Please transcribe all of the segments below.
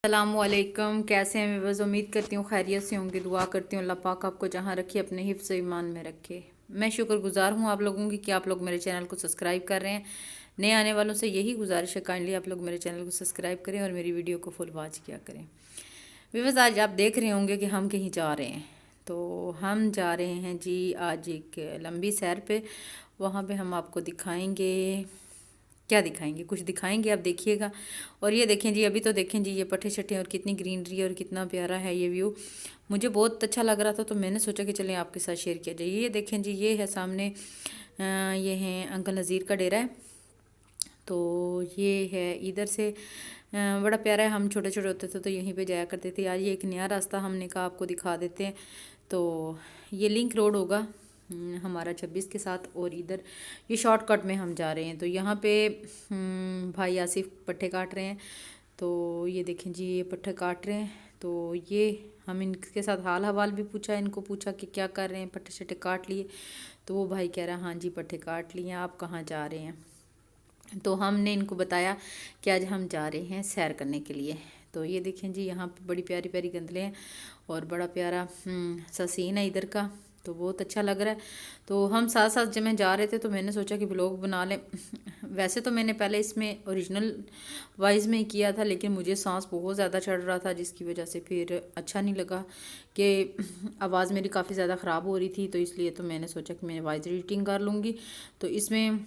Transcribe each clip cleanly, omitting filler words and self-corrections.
अस्सलामुअलैकुम। कैसे हैं? मैं बस उम्मीद करती हूँ खैरियत से होंगे। दुआ करती हूँ अल्लाह पाक आपको जहाँ रखे अपने हिफ्ज़ ईमान में रखे। मैं शुक्रगुजार हूँ आप लोगों की कि आप लोग मेरे चैनल को सब्सक्राइब कर रहे हैं। नए आने वालों से यही गुजारिश है, काइंडली आप लोग मेरे चैनल को सब्सक्राइब करें और मेरी वीडियो को फुल वॉच किया करें। व्यूअर्स, आज आप देख रहे होंगे कि हम कहीं जा रहे हैं। तो हम जा रहे हैं जी आज एक लंबी सैर पे। वहाँ पे हम आपको दिखाएंगे, क्या दिखाएंगे, कुछ दिखाएंगे, आप देखिएगा। और ये देखें जी, अभी तो देखें जी ये पट्टे शट्टे और कितनी ग्रीनरी और कितना प्यारा है ये व्यू। मुझे बहुत अच्छा लग रहा था तो मैंने सोचा कि चलें आपके साथ शेयर किया जाए। ये देखें जी, ये है सामने ये है अंकल नज़ीर का डेरा है। तो ये है इधर से बड़ा प्यारा है। हम छोटे छोटे होते थे तो यहीं पे जाया करते थे। आज ये एक नया रास्ता हमने कहा आपको दिखा देते हैं। तो ये लिंक रोड होगा हमारा 26 के साथ, और इधर ये शॉर्टकट में हम जा रहे हैं। तो यहाँ पे भाई आसिफ पट्टे काट रहे हैं। तो ये देखें जी, ये पट्टे काट रहे हैं। तो ये हम इनके साथ हाल हवाल भी पूछा, इनको पूछा कि क्या कर रहे हैं, पट्टे शट्टे काट लिए। तो वो भाई कह रहा है हाँ जी पट्टे काट लिए, आप कहाँ जा रहे हैं। तो हमने इनको बताया कि आज हम जा रहे हैं सैर करने के लिए। तो ये देखें जी, यहाँ पे बड़ी प्यारी प्यारी गंदलें हैं और बड़ा प्यारा सा सीन है इधर का। तो बहुत अच्छा लग रहा है। तो हम साथ साथ जब मैं जा रहे थे तो मैंने सोचा कि ब्लॉग बना लें। वैसे तो मैंने पहले इसमें ओरिजिनल वॉइस में ही किया था, लेकिन मुझे सांस बहुत ज़्यादा चढ़ रहा था जिसकी वजह से फिर अच्छा नहीं लगा कि आवाज़ मेरी काफ़ी ज़्यादा ख़राब हो रही थी। तो इसलिए तो मैंने सोचा कि मैं वॉइस एडिटिंग कर लूँगी। तो इसमें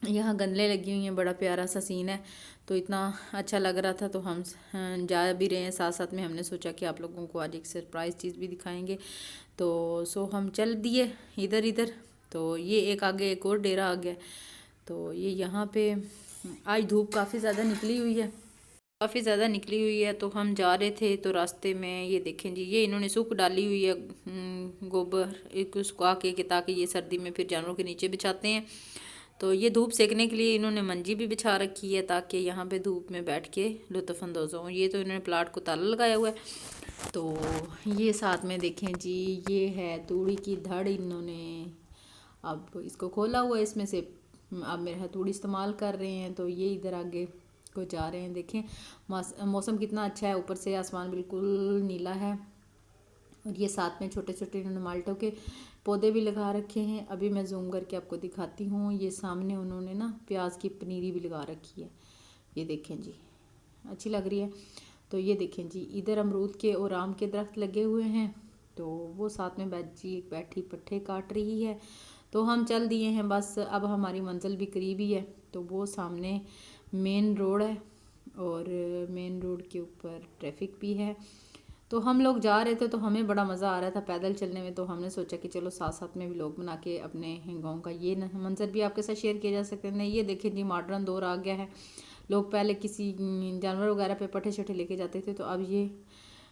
यहाँ गंदलें लगी हुई हैं, बड़ा प्यारा सा सीन है। तो इतना अच्छा लग रहा था तो हम जा भी रहे हैं। साथ साथ में हमने सोचा कि आप लोगों को आज एक सरप्राइज़ चीज़ भी दिखाएंगे। तो हम चल दिए इधर इधर। तो ये एक आगे एक और डेरा आ गया। तो ये यहाँ पे आज धूप काफ़ी ज़्यादा निकली हुई है, काफ़ी ज़्यादा निकली हुई है। तो हम जा रहे थे तो रास्ते में ये देखें जी, ये इन्होंने सूख डाली हुई है गोबर एक सुखा के, ताकि ये सर्दी में फिर जानवरों के नीचे बिछाते हैं। तो ये धूप सेकने के लिए इन्होंने मंजी भी बिछा रखी है ताकि यहाँ पे धूप में बैठ के लुत्फ़अंदोज़ हों। ये तो इन्होंने प्लाट को ताला लगाया हुआ है। तो ये साथ में देखें जी, ये है तूड़ी की धड़। इन्होंने अब इसको खोला हुआ है, इसमें से अब मेरे हथौड़ी इस्तेमाल कर रहे हैं। तो ये इधर आगे को जा रहे हैं। देखें मौसम कितना अच्छा है, ऊपर से आसमान बिल्कुल नीला है। और ये साथ में छोटे छोटे इन्होंने माल्टों के पौधे भी लगा रखे हैं। अभी मैं जूम करके आपको दिखाती हूँ। ये सामने उन्होंने ना प्याज की पनीरी भी लगा रखी है, ये देखें जी, अच्छी लग रही है। तो ये देखें जी, इधर अमरूद के और आम के दरख्त लगे हुए हैं। तो वो साथ में जी बैठी पट्टे काट रही है। तो हम चल दिए हैं, बस अब हमारी मंजिल भी करीब ही है। तो वो सामने मेन रोड है और मेन रोड के ऊपर ट्रैफिक भी है। तो हम लोग जा रहे थे तो हमें बड़ा मज़ा आ रहा था पैदल चलने में। तो हमने सोचा कि चलो साथ साथ में भी लोग बना के अपने गांव का ये मंजर भी आपके साथ शेयर किया जा सकते हैं। ये देखें जी, मॉडर्न दौर आ गया है। लोग पहले किसी जानवर वगैरह पे पट्टे शट्टे लेके जाते थे, तो अब ये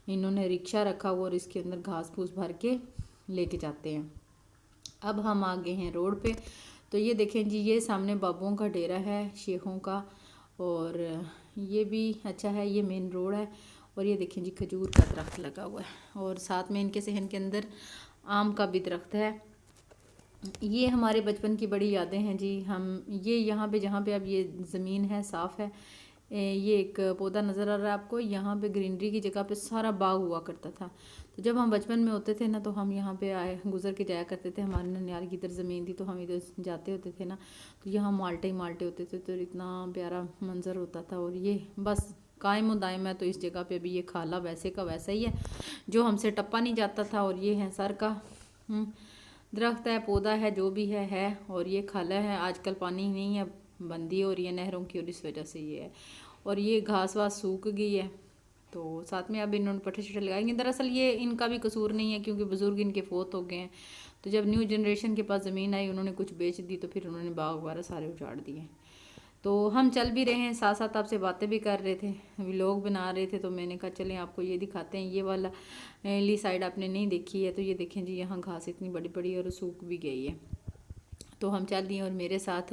इन्होंने रिक्शा रखा हुआ और इसके अंदर घास फूस भर के लेके जाते हैं। अब हम आ गए हैं रोड पे। तो ये देखें जी, ये सामने बाबुओं का डेरा है, शेखों का, और ये भी अच्छा है। ये मेन रोड है। और ये देखें जी, खजूर का दरख्त लगा हुआ है और साथ में इनके सहन के अंदर आम का भी दरख्त है। ये हमारे बचपन की बड़ी यादें हैं जी। हम ये यहाँ पे जहाँ पे अब ये ज़मीन है साफ़ है, ये एक पौधा नज़र आ रहा है आपको, यहाँ पे ग्रीनरी की जगह पे सारा बाग हुआ करता था। तो जब हम बचपन में होते थे ना, तो हम यहाँ पे आए गुज़र के जाया करते थे। हमारे ननियाल की इधर ज़मीन थी तो हम इधर जाते होते थे ना, तो यहाँ माल्टे ही माल्टे होते थे। तो इतना प्यारा मंज़र होता था। और ये बस कायम व दायम है। तो इस जगह पे अभी ये खाला वैसे का वैसा ही है, जो हमसे टप्पा नहीं जाता था। और ये है सर का दरख्त है, पौधा है, जो भी है। और ये खाला है, आजकल पानी नहीं है, बंदी हो रही है नहरों की और इस वजह से ये है। और ये घास वास सूख गई है। तो साथ में अब इन्होंने पट्टे शट्टे लगाएंगे। दरअसल ये इनका भी कसूर नहीं है, क्योंकि बुज़ुर्ग इनके फोत हो गए हैं। तो जब न्यू जनरेशन के पास ज़मीन आई, उन्होंने कुछ बेच दी, तो फिर उन्होंने बाग वगैरह सारे उजाड़ दिए। तो हम चल भी रहे हैं, साथ साथ आपसे बातें भी कर रहे थे, व्लॉग बना रहे थे। तो मैंने कहा चलें आपको ये दिखाते हैं। ये वाला ली साइड आपने नहीं देखी है। तो ये देखें जी, यहाँ घास इतनी बड़ी बड़ी और सूख भी गई है। तो हम चल दिए और मेरे साथ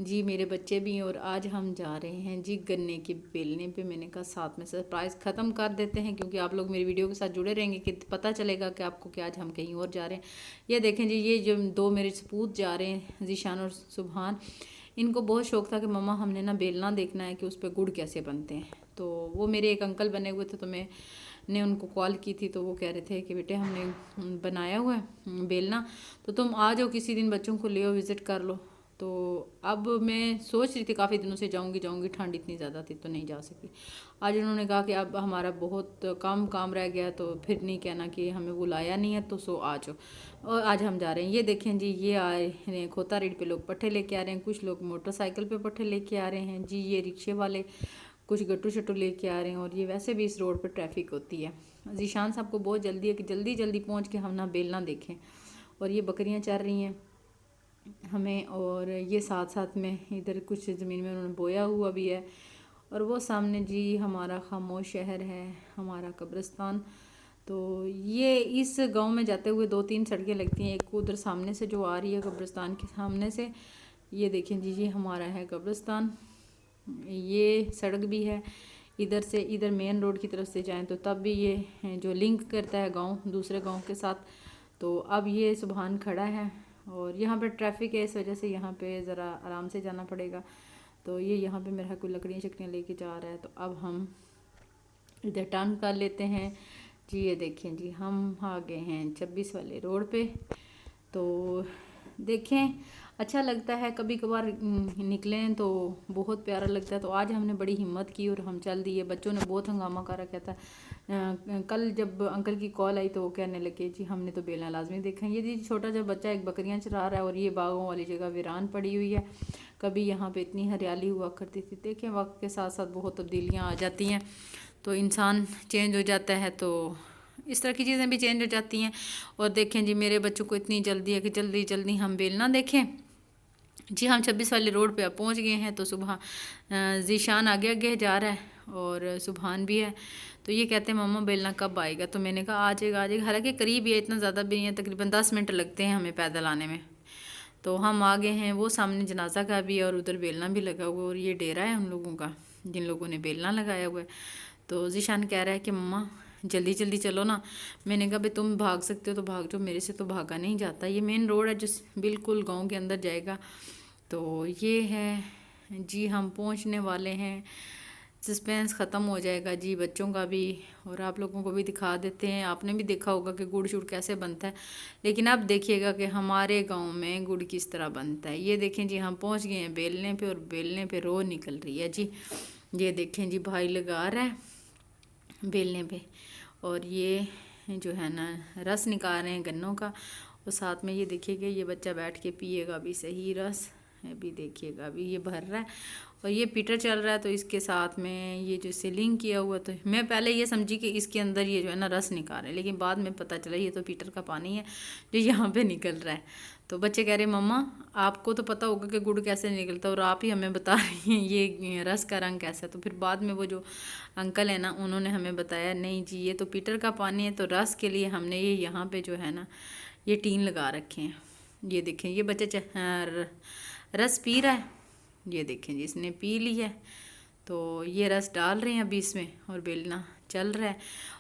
जी मेरे बच्चे भी हैं। और आज हम जा रहे हैं जी गन्ने के बेलने पे। मैंने कहा साथ में सरप्राइज़ ख़त्म कर देते हैं, क्योंकि आप लोग मेरी वीडियो के साथ जुड़े रहेंगे कि पता चलेगा कि आपको कि आज हम कहीं और जा रहे हैं। ये देखें जी, ये जो दो मेरे सपूत जा रहे हैं, ज़ीशान और सुबहान, इनको बहुत शौक़ था कि मम्मा हमने ना बेलना देखना है कि उस पर गुड़ कैसे बनते हैं। तो वो मेरे एक अंकल बने हुए थे, तो मैंने उनको कॉल की थी, तो वो कह रहे थे कि बेटे हमने बनाया हुआ है बेलना, तो तुम आ जाओ किसी दिन, बच्चों को ले आओ, विज़िट कर लो। तो अब मैं सोच रही थी काफ़ी दिनों से जाऊंगी, ठंड इतनी ज़्यादा थी तो नहीं जा सकी। आज उन्होंने कहा कि अब हमारा बहुत कम काम रह गया, तो फिर नहीं कहना कि हमें बुलाया नहीं है, तो सो आ जाओ। और आज हम जा रहे हैं। ये देखें जी, ये आ रहे हैं खोता रेड पे, लोग पट्टे लेके आ रहे हैं, कुछ लोग मोटरसाइकिल पे पट्टे लेके आ रहे हैं जी, ये रिक्शे वाले कुछ गट्टू शट्टू लेके आ रहे हैं। और ये वैसे भी इस रोड पर ट्रैफिक होती है। जीशान साहब को बहुत जल्दी है कि जल्दी जल्दी पहुँच के हम ना बेलना देखें। और ये बकरियाँ चर रही हैं हमें, और ये साथ साथ में इधर कुछ ज़मीन में उन्होंने बोया हुआ भी है। और वो सामने जी हमारा खामोश शहर है, हमारा कब्रिस्तान। तो ये इस गांव में जाते हुए 2-3 सड़कें लगती हैं, एक उधर सामने से जो आ रही है कब्रिस्तान के सामने से, ये देखें जी, ये हमारा है कब्रिस्तान। ये सड़क भी है इधर से, इधर मेन रोड की तरफ से जाएं तो तब भी ये जो लिंक करता है गांव दूसरे गांव के साथ। तो अब ये सुबहान खड़ा है और यहाँ पर ट्रैफिक है, इस वजह से यहाँ पे ज़रा आराम से जाना पड़ेगा। तो ये यहाँ पे मेरा कोई लकड़ियाँ शकड़ियाँ लेके जा रहा है, तो अब हम इधर टर्न कर लेते हैं जी। ये देखें जी, हम आ गए हैं 26 वाले रोड पे। तो देखें, अच्छा लगता है कभी कभार निकलें तो बहुत प्यारा लगता है। तो आज हमने बड़ी हिम्मत की और हम चल दिए। बच्चों ने बहुत हंगामा कर रखा था। कल जब अंकल की कॉल आई तो वो कहने लगे जी हमने तो बेलना लाजमी देखा है। ये जी छोटा जब बच्चा एक बकरियां चरा रहा है और ये बागों वाली जगह वीरान पड़ी हुई है। कभी यहाँ पे इतनी हरियाली हुआ करती थी। देखें, वक्त के साथ साथ बहुत तब्दीलियाँ आ जाती हैं, तो इंसान चेंज हो जाता है, तो इस तरह की चीज़ें भी चेंज हो जाती हैं। और देखें जी, मेरे बच्चों को इतनी जल्दी है कि जल्दी जल्दी हम बेलना देखें जी। हम 26 वाले रोड पे अब पहुँच गए हैं। तो सुबह जीशान आगे आगे जा रहा है और सुबहान भी है। तो ये कहते हैं मम्मा बेलना कब आएगा, तो मैंने कहा आ जाएगा आ जाएगा। हालांकि करीब ही है, इतना ज़्यादा भी नहीं है, तकरीबन 10 मिनट लगते हैं हमें पैदल आने में। तो हम आ गए हैं। वो सामने जनाजा का भी है और उधर बेलना भी लगा हुआ है, और ये डेरा है उन लोगों का जिन लोगों ने बेलना लगाया हुआ है। तो जीशान कह रहा है कि मम्मा जल्दी जल्दी चलो ना। मैंने कहा भाई तुम भाग सकते हो तो भाग जाओ, मेरे से तो भागा नहीं जाता। ये मेन रोड है जो बिल्कुल गांव के अंदर जाएगा। तो ये है जी, हम पहुंचने वाले हैं। सस्पेंस ख़त्म हो जाएगा जी बच्चों का भी, और आप लोगों को भी दिखा देते हैं। आपने भी देखा होगा कि गुड़ शुड़ कैसे बनता है, लेकिन अब देखिएगा कि हमारे गांव में गुड़ किस तरह बनता है। ये देखें जी, हम पहुंच गए हैं बेलने पे, और बेलने पे रो निकल रही है जी। ये देखें जी, भाई लगा रहा है बेलने पे, और ये जो है ना रस निकाल रहे हैं गन्नों का। और साथ में ये देखिएगा, ये बच्चा बैठ के पिएगा भी सही रस, अभी देखिएगा अभी ये भर रहा है। और ये पीटर चल रहा है, तो इसके साथ में ये जो सीलिंग किया हुआ, तो मैं पहले ये समझी कि इसके अंदर ये जो है ना रस निकाल रहे हैं, लेकिन बाद में पता चला ये तो पीटर का पानी है जो यहाँ पे निकल रहा है। तो बच्चे कह रहे मम्मा आपको तो पता होगा कि गुड़ कैसे निकलता है, और आप ही हमें बता रही हैं ये रस का रंग कैसा है। तो फिर बाद में वो जो अंकल है ना, उन्होंने हमें बताया नहीं जी ये तो पीटर का पानी है। तो रस के लिए हमने ये यहाँ पे जो है ना ये टीन लगा रखे हैं। ये देखें, ये बच्चा रस पी रहा है। ये देखें जी, इसने पी ली है। तो ये रस डाल रहे हैं अभी इसमें, और बेलना चल रहा है।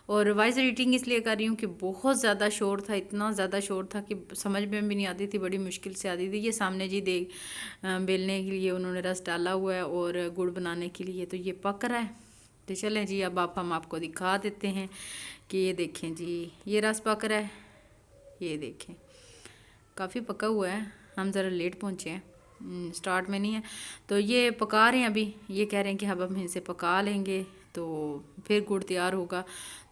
और वॉइस एडिटिंग इसलिए कर रही हूँ कि बहुत ज़्यादा शोर था, इतना ज़्यादा शोर था कि समझ में भी नहीं आती थी, बड़ी मुश्किल से आती थी। ये सामने जी देख बेलने के लिए उन्होंने रस डाला हुआ है और गुड़ बनाने के लिए, तो ये पक रहा है। तो चलें जी, अब हम आपको दिखा देते हैं कि ये देखें जी, ये रस पक रहा है। ये देखें काफ़ी पका हुआ है, हम ज़रा लेट पहुँचे हैं, स्टार्ट में नहीं है। तो ये पका रहे हैं अभी, ये कह रहे हैं कि अब हम इसे पका लेंगे तो फिर गुड़ तैयार होगा।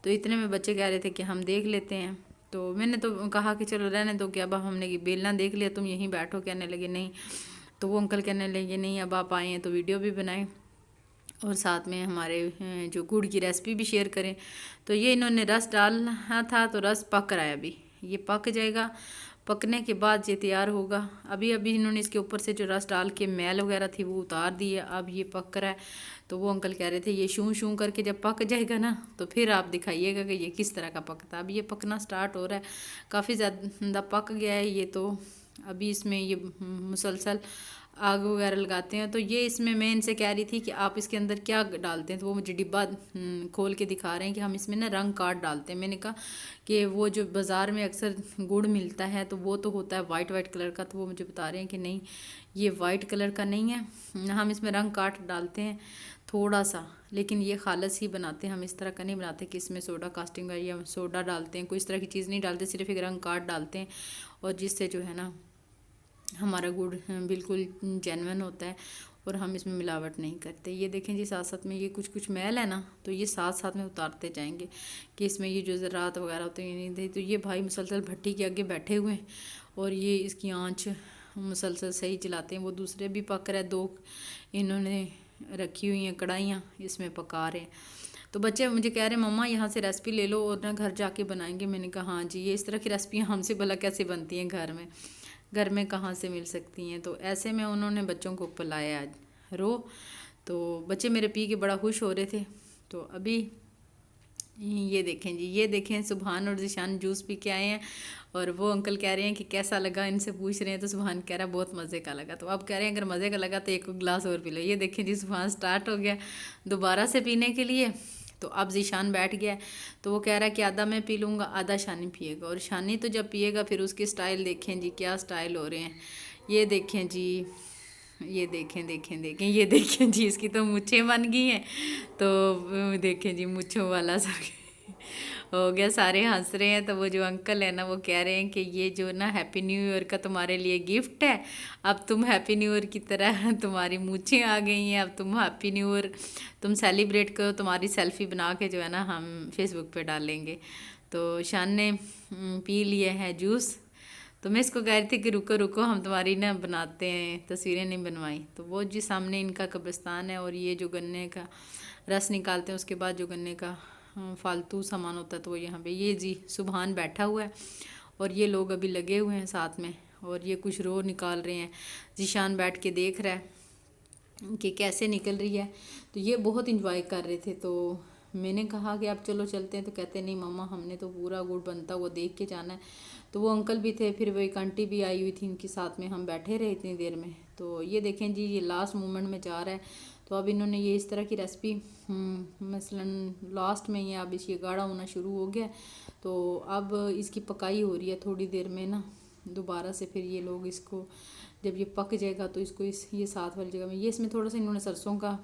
तो इतने में बच्चे कह रहे थे कि हम देख लेते हैं। तो मैंने तो कहा कि चलो रहने दो, कि अब हमने बेलना देख लिया, तुम यहीं बैठो। कहने लगे नहीं। तो वो अंकल कहने लगे नहीं, अब आप आए हैं तो वीडियो भी बनाएं और साथ में हमारे जो गुड़ की रेसिपी भी शेयर करें। तो ये इन्होंने रस डालना था, तो रस पक रहा है अभी, ये पक जाएगा। पकने के बाद ये तैयार होगा। अभी अभी इन्होंने इसके ऊपर से जो रस डाल के मैल वगैरह थी वो उतार दी है, अब ये पक रहा है। तो वो अंकल कह रहे थे ये शूं शूं करके जब पक जाएगा ना, तो फिर आप दिखाइएगा कि ये किस तरह का पकता है। अब ये पकना स्टार्ट हो रहा है, काफ़ी ज़्यादा पक गया है ये। तो अभी इसमें ये मुसलसल आग वगैरह लगाते हैं। तो ये इसमें मैं इनसे कह रही थी कि आप इसके अंदर क्या डालते हैं, तो वो मुझे डिब्बा खोल के दिखा रहे हैं कि हम इसमें ना रंग कार्ड डालते हैं। मैंने कहा कि वो जो बाज़ार में अक्सर गुड़ मिलता है तो वो तो होता है वाइट वाइट कलर का, तो वो मुझे बता रहे हैं कि नहीं ये वाइट कलर का नहीं है, हम इसमें रंग कार्ड डालते हैं थोड़ा सा, लेकिन ये खालस ही बनाते हैं, हम इस तरह का नहीं बनाते कि इसमें सोडा कास्टिंग या सोडा डालते हैं, कोई इस तरह की चीज़ नहीं डालते, सिर्फ एक रंग कार्ड डालते हैं और जिससे जो है ना हमारा गुड़ बिल्कुल जेन्युइन होता है और हम इसमें मिलावट नहीं करते। ये देखें जी, साथ साथ में ये कुछ कुछ मैल है ना, तो ये साथ साथ में उतारते जाएंगे कि इसमें ये जो ज़रात वगैरह होते हैं नहीं थे। तो ये भाई मुसलसल भट्टी के आगे बैठे हुए हैं और ये इसकी आँच मुसलसल सही चलाते हैं। वो दूसरे भी पक रहे, 2 इन्होंने रखी हुई हैं कढ़ाइयाँ, इसमें पका रहे हैं। तो बच्चे मुझे कह रहे हैं मम्मा यहाँ से रेसिपी ले लो और ना घर जाके बनाएंगे। मैंने कहा हाँ जी, ये इस तरह की रेसिपियाँ हमसे भला कैसे बनती हैं घर में कहाँ से मिल सकती हैं। तो ऐसे में उन्होंने बच्चों को पिलाया आज रो। तो बच्चे मेरे पी के बड़ा खुश हो रहे थे। तो अभी ये देखें जी, ये देखें सुबहान और ज़ीशान जूस पी के आए हैं और वो अंकल कह रहे हैं कि कैसा लगा, इनसे पूछ रहे हैं। तो सुबहान कह रहा है बहुत मज़े का लगा। तो अब कह रहे हैं अगर मज़े का लगा तो एक गिलास और पी लो। ये देखें जी, सुबहान स्टार्ट हो गया दोबारा से पीने के लिए। तो अब ज़ीशान बैठ गया, तो वो कह रहा है कि आधा मैं पी लूँगा, आधा शानी पिएगा। और शानी तो जब पिएगा फिर उसकी स्टाइल देखें जी, क्या स्टाइल हो रहे हैं। ये देखें जी, ये देखें देखें देखें, ये देखें जी, इसकी तो मूछें बन गई हैं। तो देखें जी, मूछों वाला सर हो गया, सारे हंस रहे हैं। तो वो जो अंकल है ना, वो कह रहे हैं कि ये जो ना हैप्पी न्यू ईयर का तुम्हारे लिए गिफ्ट है, अब तुम हैप्पी न्यू ईयर की तरह तुम्हारी मूछें आ गई हैं, अब तुम हैप्पी न्यू ईयर तुम सेलिब्रेट करो, तुम्हारी सेल्फी बना के जो है ना हम फेसबुक पे डालेंगे। तो शान ने पी लिए है जूस। तो मैं इसको कह रही थी कि रुको रुको, हम तुम्हारी ना बनाते हैं, तस्वीरें नहीं बनवाई। तो वो जी सामने इनका कब्रिस्तान है और ये जो गन्ने का रस निकालते हैं उसके बाद जो गन्ने का फालतू सामान होता है तो वो यहाँ पे। ये जी सुबहान बैठा हुआ है और ये लोग अभी लगे हुए हैं साथ में और ये कुछ रो निकाल रहे हैं। ज़ीशान बैठ के देख रहा है कि कैसे निकल रही है। तो ये बहुत इंजॉय कर रहे थे। तो मैंने कहा कि आप चलो चलते हैं। तो कहते नहीं मम्मा, हमने तो पूरा गुड़ बनता हुआ देख के जाना है। तो वो अंकल भी थे, फिर वो एक आंटी भी आई हुई थी इनके साथ में, हम बैठे रहे इतनी देर में। तो ये देखें जी, ये लास्ट मोमेंट में जा रहा है। तो अब इन्होंने ये इस तरह की रेसिपी मसलन लास्ट में ये अब ये गाढ़ा होना शुरू हो गया। तो अब इसकी पकाई हो रही है थोड़ी देर में ना दोबारा से। फिर ये लोग इसको जब ये पक जाएगा तो इसको ये साथ वाली जगह में ये इसमें थोड़ा सा इन्होंने सरसों का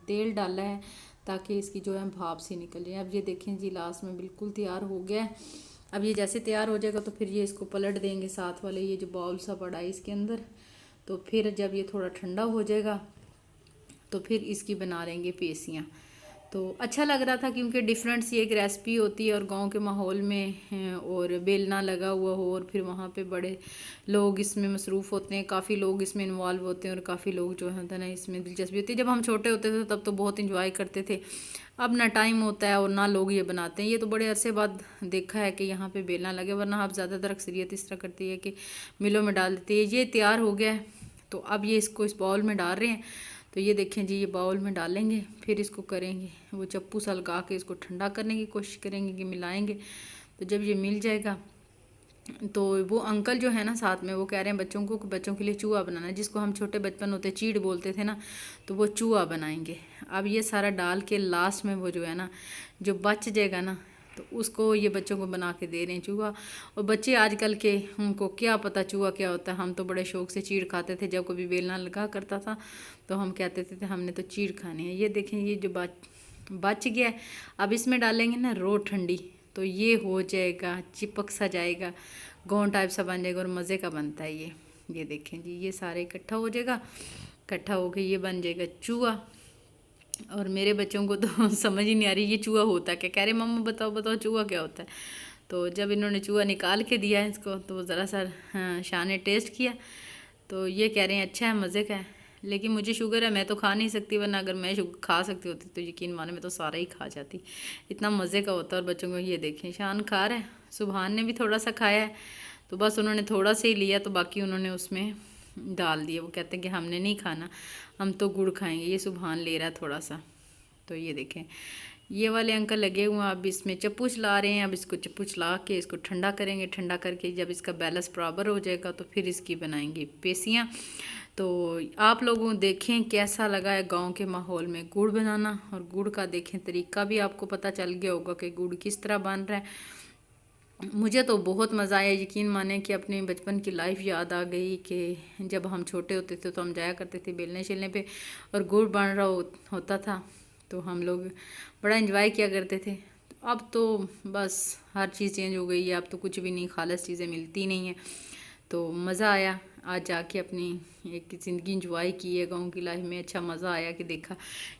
तेल डाला है ताकि इसकी जो है भाप सी निकल जाए। अब ये देखें जी, लास्ट में बिल्कुल तैयार हो गया है। अब ये जैसे तैयार हो जाएगा तो फिर ये इसको पलट देंगे साथ वाले ये जो बाउल सा पड़ा है इसके अंदर। तो फिर जब ये थोड़ा ठंडा हो जाएगा तो फिर इसकी बना लेंगे पेसियाँ। तो अच्छा लग रहा था क्योंकि डिफरेंट सी एक रेसिपी होती है और गांव के माहौल में और बेलना लगा हुआ हो और फिर वहाँ पे बड़े लोग इसमें मसरूफ़ होते हैं, काफ़ी लोग इसमें इन्वॉल्व होते हैं और काफ़ी लोग जो है ना इसमें दिलचस्पी होती है। जब हम छोटे होते थे तब तो बहुत इंजॉय करते थे, अब ना टाइम होता है और ना लोग ये बनाते हैं। ये तो बड़े अरसे बाद देखा है कि यहाँ पे बेलना लगे, वरना आप ज़्यादातर अक्सरियत इस तरह करती है कि मिलों में डाल देती है। ये तैयार हो गया है तो अब ये इसको इस बाउल में डाल रहे हैं। तो ये देखें जी, ये बाउल में डालेंगे, फिर इसको करेंगे वो चप्पू सा लगा के इसको ठंडा करने की कोशिश करेंगे कि मिलाएंगे। तो जब ये मिल जाएगा तो वो अंकल जो है ना साथ में वो कह रहे हैं बच्चों को, बच्चों के लिए चूहा बनाना है, जिसको हम छोटे बचपन होते चीड़ बोलते थे ना, तो वो चूहा बनाएंगे। अब ये सारा डाल के लास्ट में वो जो है ना जो बच जाएगा ना तो उसको ये बच्चों को बना के दे रहे हैं चूहा। और बच्चे आजकल के उनको क्या पता चूहा क्या होता है। हम तो बड़े शौक से चीड़ खाते थे, जब कभी बेलना लगा करता था तो हम कहते थे हमने तो चीड़ खानी है। ये देखें, ये जो बच गया है अब इसमें डालेंगे ना रो ठंडी, तो ये हो जाएगा चिपक सा जाएगा, गोंद टाइप सा बन जाएगा और मज़े का बनता है ये देखें जी, ये सारे इकट्ठा हो जाएगा, इकट्ठा होके ये बन जाएगा चूहा। और मेरे बच्चों को तो समझ ही नहीं आ रही ये चूहा होता क्या, कह रहे मम्मा बताओ बताओ चूहा क्या होता है। तो जब इन्होंने चूहा निकाल के दिया है इसको तो ज़रा सा शान ने टेस्ट किया तो ये कह रहे हैं अच्छा है, मज़े का है। लेकिन मुझे शुगर है, मैं तो खा नहीं सकती, वरना अगर मैं खा सकती होती तो यकीन माने मैं तो सारा ही खा जाती, इतना मज़े का होता है। और बच्चों को ये देखें, शान खा रहा है, सुबहान ने भी थोड़ा सा खाया है, तो बस उन्होंने थोड़ा सा ही लिया तो बाकी उन्होंने उसमें डाल दिया। वो कहते हैं कि हमने नहीं खाना, हम तो गुड़ खाएंगे। ये सुबहान ले रहा है थोड़ा सा। तो ये देखें, ये वाले अंकल लगे हुए हैं, अब इसमें चप्पू चला रहे हैं। अब इसको चप्पू चला के इसको ठंडा करेंगे, ठंडा करके जब इसका बैलेंस बराबर हो जाएगा तो फिर इसकी बनाएंगे पेसियाँ। तो आप लोगों देखें कैसा लगा है गांव के माहौल में गुड़ बनाना, और गुड़ का देखें तरीका भी आपको पता चल गया होगा कि गुड़ किस तरह बन रहा है। मुझे तो बहुत मज़ा आया, यकीन माने कि अपने बचपन की लाइफ याद आ गई कि जब हम छोटे होते थे तो हम जाया करते थे बेलने शेलने पे और गुड़ बन रहा होता था। तो हम लोग बड़ा एंजॉय किया करते थे। तो अब तो बस हर चीज़ चेंज हो गई है, अब तो कुछ भी नहीं, खालिस चीज़ें मिलती नहीं हैं। तो मज़ा आया आज जाके, अपनी एक ज़िंदगी इंजॉय की है गांव की लाइफ में। अच्छा मज़ा आया कि देखा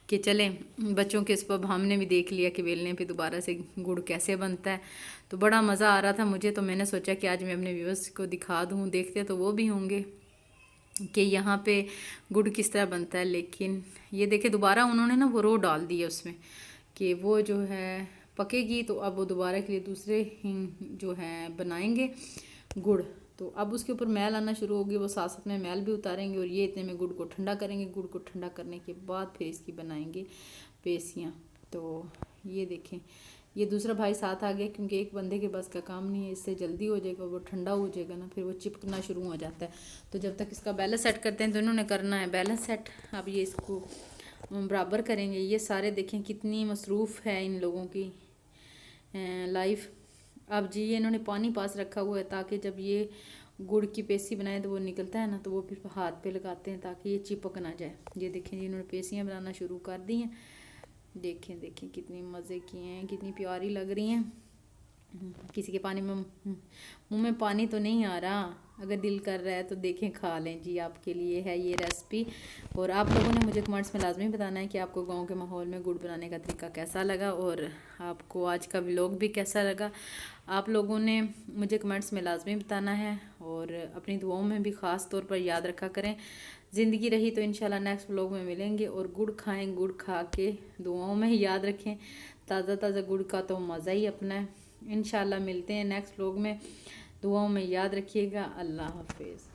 कि चलें बच्चों के सबब हमने भी देख लिया कि बेलने पे दोबारा से गुड़ कैसे बनता है। तो बड़ा मज़ा आ रहा था मुझे, तो मैंने सोचा कि आज मैं अपने व्यूअर्स को दिखा दूँ, देखते तो वो भी होंगे कि यहाँ पे गुड़ किस तरह बनता है। लेकिन ये देखे दोबारा उन्होंने ना वो रो डाल दी है उसमें कि वो जो है पकेगी, तो अब वो दोबारा के लिए दूसरे जो है बनाएंगे गुड़। तो अब उसके ऊपर मैल आना शुरू होगी, वो साथ साथ में मैल भी उतारेंगे और ये इतने में गुड़ को ठंडा करेंगे। गुड़ को ठंडा करने के बाद फिर इसकी बनाएंगे पेसियाँ। तो ये देखें ये दूसरा भाई साथ आ गया, क्योंकि एक बंदे के बस का काम नहीं है, इससे जल्दी हो जाएगा, वो ठंडा हो जाएगा ना, फिर वो चिपकना शुरू हो जाता है। तो जब तक इसका बैलेंस सेट करते हैं तो इन्होंने करना है बैलेंस सेट। अब ये इसको बराबर करेंगे। ये सारे देखें कितनी मसरूफ़ है इन लोगों की लाइफ। अब जी ये इन्होंने पानी पास रखा हुआ है ताकि जब ये गुड़ की पेसी बनाए तो वो निकलता है ना, तो वो फिर हाथ पे लगाते हैं ताकि ये चिपक ना जाए। ये देखें जी इन्होंने पेसियाँ बनाना शुरू कर दी हैं। देखें देखें कितनी मज़े की हैं, कितनी प्यारी लग रही हैं। किसी के पानी में मुंह में पानी तो नहीं आ रहा, अगर दिल कर रहा है तो देखें खा लें जी, आपके लिए है ये रेसिपी। और आप लोगों ने मुझे कमेंट्स में लाजमी बताना है कि आपको गांव के माहौल में गुड़ बनाने का तरीका कैसा लगा और आपको आज का व्लॉग भी कैसा लगा। आप लोगों ने मुझे कमेंट्स में लाजमी बताना है और अपनी दुआओं में भी ख़ास तौर पर याद रखा करें। ज़िंदगी रही तो इंशाल्लाह नेक्स्ट व्लॉग में मिलेंगे। और गुड़ खाएँ, गुड़ खा के दुआओं में ही याद रखें। ताज़ा ताज़ा गुड़ का तो मज़ा ही अपना है। इंशाल्लाह मिलते हैं नेक्स्ट व्लॉग में, दुआओं में याद रखिएगा। अल्लाह हाफिज़।